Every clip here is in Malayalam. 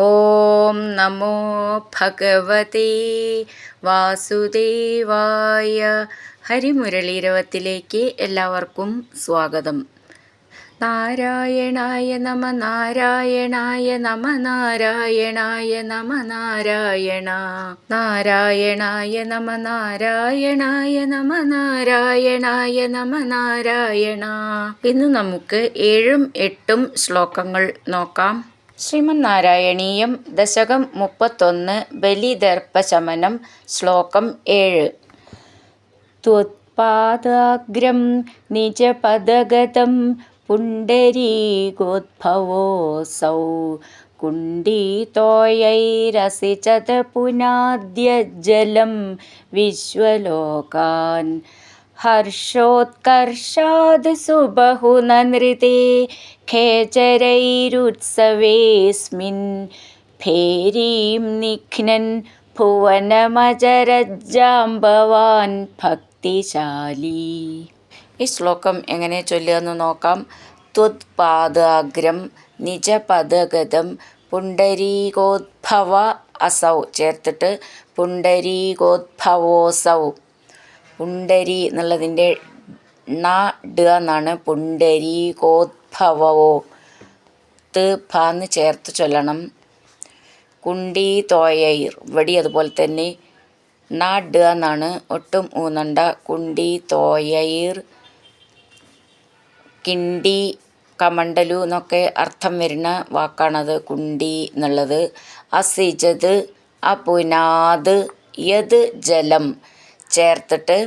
ഓം നമോ ഭഗവതേ വാസുദേവായ. ഹരിമുരളീരവത്തിലേക്ക് എല്ലാവർക്കും സ്വാഗതം. നാരായണായ നമ നാരായണായ നമ നാരായണായ നമ നാരായണ നാരായണായ നമ നാരായണായ നമ നാരായണായ നമ നാരായണ. ഇന്ന് നമുക്ക് 7ഉം 8ഉം ശ്ലോകങ്ങൾ നോക്കാം. ശ്രീമന്നാരായണീയം ദശകം 31 ബലിദർപ്പശമനം. ശ്ലോകം 7. ത്വത്പാദാഗ്രം നിജപദഗതം പുണ്ഡരീകോദ്ഭവോऽസൗ കുണ്ഠിതോയൈരസിചത പുനാദ്യജ്ജലം വിശ്വലോകാൻ ഹർഷോത്കർഷാദ് സുബഹുനനൃതേ ഖേചരൈരുത്സവേസ്മിൻ ഭേരീം നിഘ്നൻ ഭുവനമചരജ്ജാംബവാൻ ഭക്തിശാലി. ഈ ശ്ലോകം എങ്ങനെ ചൊല്ലുകയെന്ന് നോക്കാം. ത്വത്പാദാഗ്രം നിജപദഗതം പുണ്ഡരീകോദ്ഭവ അസൗ ചേർത്തിട്ട് പുണ്ഡരീകോദ്ഭവോസൗ. പുണ്ഡരി എന്നുള്ളതിൻ്റെ ണ ഡ എന്നാണ്. പുണ്ഡരീകോദ്ഭവോ ത് ഭാന്ന് ചേർത്ത് ചൊല്ലണം. കുണ്ഠിതോയൈർ ഇവിടെ അതുപോലെ തന്നെ ണ ഡ എന്നാണ്. ഒട്ടും ഊന്നണ്ട. കുണ്ഠിതോയൈർ കിണ്ടി കമണ്ടലു എന്നൊക്കെ അർത്ഥം വരുന്ന വാക്കാണത് കുണ്ടി എന്നുള്ളത്. അസിജത് അപുനാത് യത് ജലം ചേർത്തിട്ട്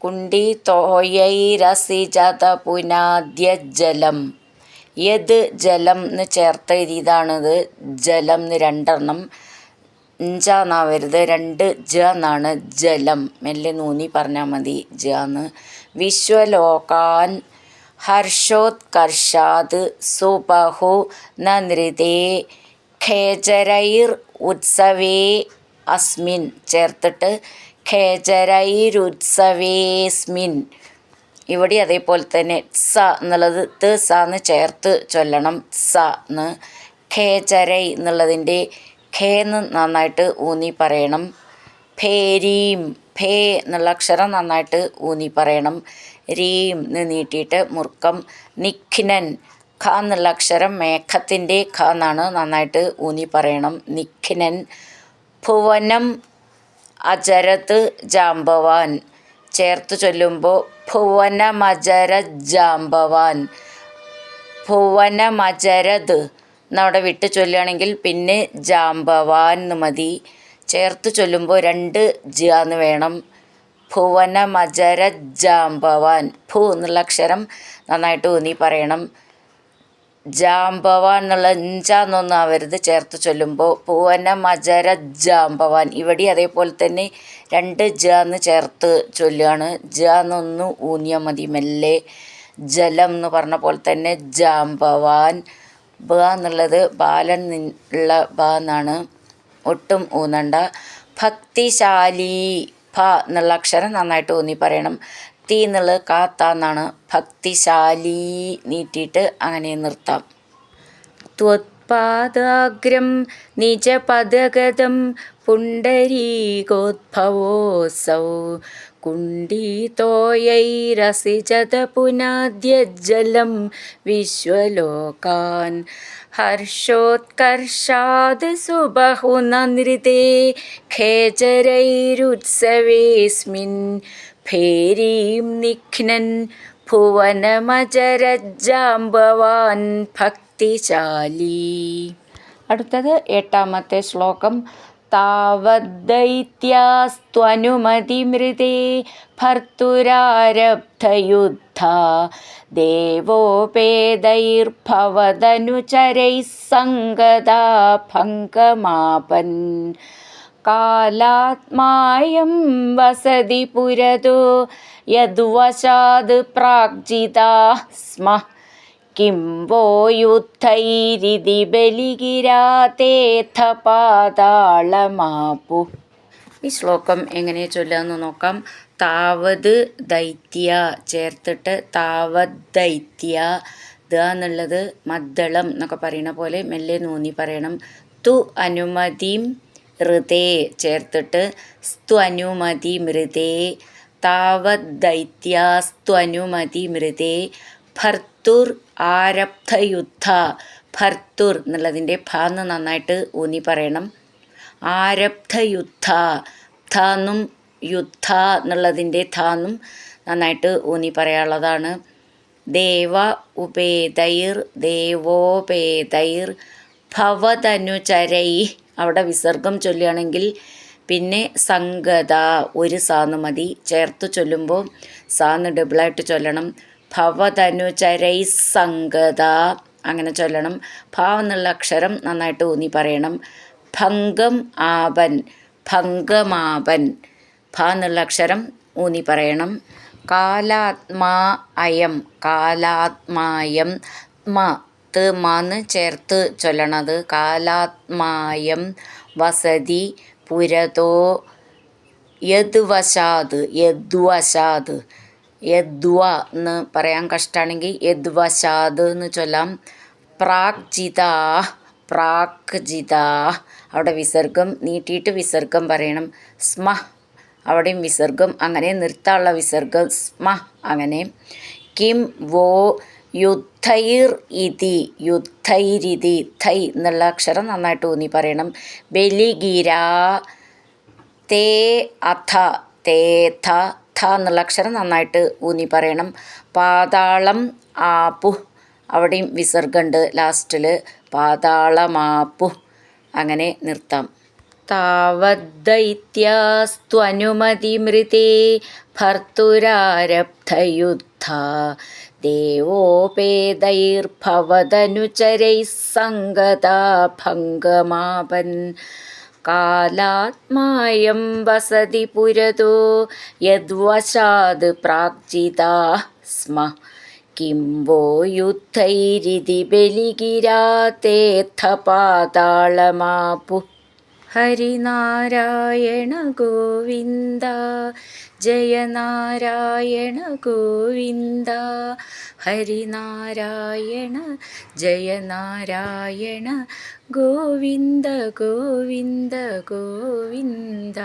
കുണ്ഠിതോയൈരസിജത പുനാദ്യജലം. യത് ജലം എന്ന് ചേർത്ത് എഴുതിയതാണിത്. ജലം എന്ന് രണ്ടെണ്ണം ഞ്ച എന്നാവരുത്. 2 ജ എന്നാണ്. ജലം മെല്ലെ നൂന്നി പറഞ്ഞാൽ മതി. ജ എന്ന്. വിശ്വലോകാൻ ഹർഷോത്കർഷാത് സുബഹു നനൃതേ ഖേചരൈർ ഉത്സവേ അസ്മിൻ ചേർത്തിട്ട് ഖേചരൈരുത്സവേസ്മിൻ. ഇവിടെ അതേപോലെ തന്നെ സ എന്നുള്ളത് ത് സ എന്ന് ചേർത്ത് ചൊല്ലണം. സ എന്ന്. ഖേചരൈ എന്നുള്ളതിൻ്റെ ഖേ എന്ന് നന്നായിട്ട് ഊന്നി പറയണം. ഭേരീം ഭേ എന്നുള്ള അക്ഷരം നന്നായിട്ട് ഊന്നി പറയണം. രീം എന്ന് നീട്ടിയിട്ട് മുറുക്കം. നിഘ്നൻ ഖ എന്നുള്ള അക്ഷരം മേഘത്തിൻ്റെ ഖ എന്നാണ്. നന്നായിട്ട് ഊന്നി പറയണം. നിഘ്നൻ. ഭുവനം അചരത് ജാംബവാൻ ചേർത്ത് ചൊല്ലുമ്പോൾ ഭുവനമചരജാംബവാൻ. ഭുവനമചരത് എന്നവിടെ വിട്ട് ചൊല്ലുകയാണെങ്കിൽ പിന്നെ ജാംബവാൻ എന്ന് മതി. ചേർത്ത് ചൊല്ലുമ്പോൾ 2 ജ എന്ന് വേണം. ഭുവനമചരജാംബവാൻ. ഭൂ എന്നുള്ള അക്ഷരം നന്നായിട്ട് ഊന്നി പറയണം. ജാംബവാൻ എന്നുള്ള ഞ്ച എന്നൊന്നും ആവരുത് ചേർത്ത് ചൊല്ലുമ്പോൾ. ഭുവനമചരജാംബവാൻ. ഇവിടെ അതേപോലെ തന്നെ 2 ജ എന്ന് ചേർത്ത് ചൊല്ലുകയാണ്. ജ എന്നൊന്ന് ഊന്നിയാൽ മതി മെല്ലെ. ജലം എന്ന് പറഞ്ഞ പോലെ തന്നെ ജാംബവാൻ. ബ എന്നുള്ളത് ബാലൻ ഉള്ള ബ എന്നാണ്. ഒട്ടും ഊന്നണ്ട. ഭക്തിശാലി ഭ എന്നുള്ള അക്ഷരം നന്നായിട്ട് ഊന്നി പറയണം. തീ എന്നുള്ളത് കാത്ത എന്നാണ്. ഭക്തിശാലി നീട്ടിയിട്ട് അങ്ങനെ നിർത്താം. ത്വത്പാദാഗ്രം നിജപദഗതം പുണ്ഡരീകോദ്ഭവോऽസൗ കുണ്ഠിതോയൈരസിജത പുനാദ്യജ്ജലം വിശ്വലോകാൻ ഹർഷോത്കർഷാദ് സുബഹു നനൃതേ ഖേചരൈരുത്സവേസ്മിൻ ഭേരീം നിഘ്നൻ ഭുവനമചരജ്ജാംബവാൻ ഭക്തിശാലി. അടുത്തത് 8ാമത്തെ ശ്ലോകം. താവദ്ദൈത്യാസ്ത്വനുമതിമൃതേ ഭർത്തുരാരബ്ധയുദ്ധാ ദേവോപേതൈർഭവദനുചരൈഃ സംഗതാ ഭംഗമാപൻ കാലാത്മായം വസതി പുരതോ യദ്വശാദ് പ്രാഗ്ജിതാഃ സ്മഃ കിം വോ യുദ്ധൈരിതി ബലിഗിരാതേഥ പാതാളമാപു. ഈ ശ്ലോകം എങ്ങനെ ചൊല്ലാമെന്ന് നോക്കാം. താവത് ദൈത്യ ചേർത്തിട്ട് താവത് ദൈത്യ. ദ എന്നുള്ളത് മദ്ദളം എന്നൊക്കെ പറയുന്ന പോലെ മെല്ലെ നൂന്നി പറയണം. സ്തു അനുമതിം ഋതേ ചേർത്തിട്ട് സ്ത്വനുമതി മൃതേ താവദ്ദൈത്യാസ്ത്വനുമതി മൃതേ ഭർത്തുർ ആരബ്ധയുദ്ധ. ഭർത്തുർ എന്നുള്ളതിൻ്റെ ഭാന്ന് നന്നായിട്ട് ഊന്നി പറയണം. ആരബ്ധയുദ്ധ ധാന്നും യുദ്ധ എന്നുള്ളതിൻ്റെ ധാന്നും നന്നായിട്ട് ഊന്നി പറയാനുള്ളതാണ്. ദേവ ഉപേതൈർ ദേവോപേതൈർ ഭവതനുചരൈ. അവിടെ വിസർഗം ചൊല്ലുകയാണെങ്കിൽ പിന്നെ സംഗത ഒരു സാന്ന് മതി. ചേർത്ത് ചൊല്ലുമ്പോൾ സാന്ന് ഡബിളായിട്ട് ചൊല്ലണം. ഭവതനുചരൈ സംഗത അങ്ങനെ ചൊല്ലണം. ഭാവ എന്നുള്ള അക്ഷരം നന്നായിട്ട് ഊന്നി പറയണം. ഭംഗം ആപൻ ഭംഗമാപൻ ഭ എന്നുള്ള അക്ഷരം ഊന്നി പറയണം. കാലാത്മാ അയം കാലാത്മായം മ ത് മാന്ന് ചേർത്ത് ചൊല്ലണത്. കാലാത്മായം വസതി പുരതോ യദ്വശാത് യദ്വശാത് യദ്വ എന്ന് പറയാൻ കഷ്ടമാണെങ്കിൽ യദ്വശാത് എന്ന് ചൊല്ലാം. പ്രാക്ജിതാ പ്രാക്ജിതാ അവിടെ വിസർഗം നീട്ടിയിട്ട് വിസർഗം പറയണം. സ്മ അവിടെയും വിസർഗം അങ്ങനെ നിർത്താനുള്ള വിസർഗം സ്മ അങ്ങനെ. കിം വോ യുദ്ധൈർ ഇതി യുദ്ധൈരിതി ഥൈ എന്നുള്ള അക്ഷരം നന്നായിട്ട് ഊന്നി പറയണം. ബലിഗിരാ തേ അഥ തേ ഥ ഥ എന്നുള്ള അക്ഷരം നന്നായിട്ട് ഊന്നി പറയണം. പാതാളം ആപു അവിടെയും വിസർഗമുണ്ട് ലാസ്റ്റിൽ. പാതാളമാപു അങ്ങനെ നിർത്താം. താവദ്ദൈത്യാസ്ത്വനുമതി മൃതേ ഭർത്തുരാരബ്ധയുദ്ധ ദേവോപേതൈർഭവതനുചരൈഃ സംഗതാ ഭംഗമാപൻ. കാലാത്മായം വസതി പുരതോ യദ്വശാത് പ്രാക്ജിതാ സ്മ. കിം വോ യുദ്ധൈരിതി ബലിഗിരാ തേഥ പാതാളമാപു. ഹരിനാരായണ ഗോവിന്ദ ജയ നാരായണ ഗോവിന്ദ. ഹരിനാരായണ ജയ നാരായണ ഗോവിന്ദ ഗോവിന്ദ ഗോവിന്ദ.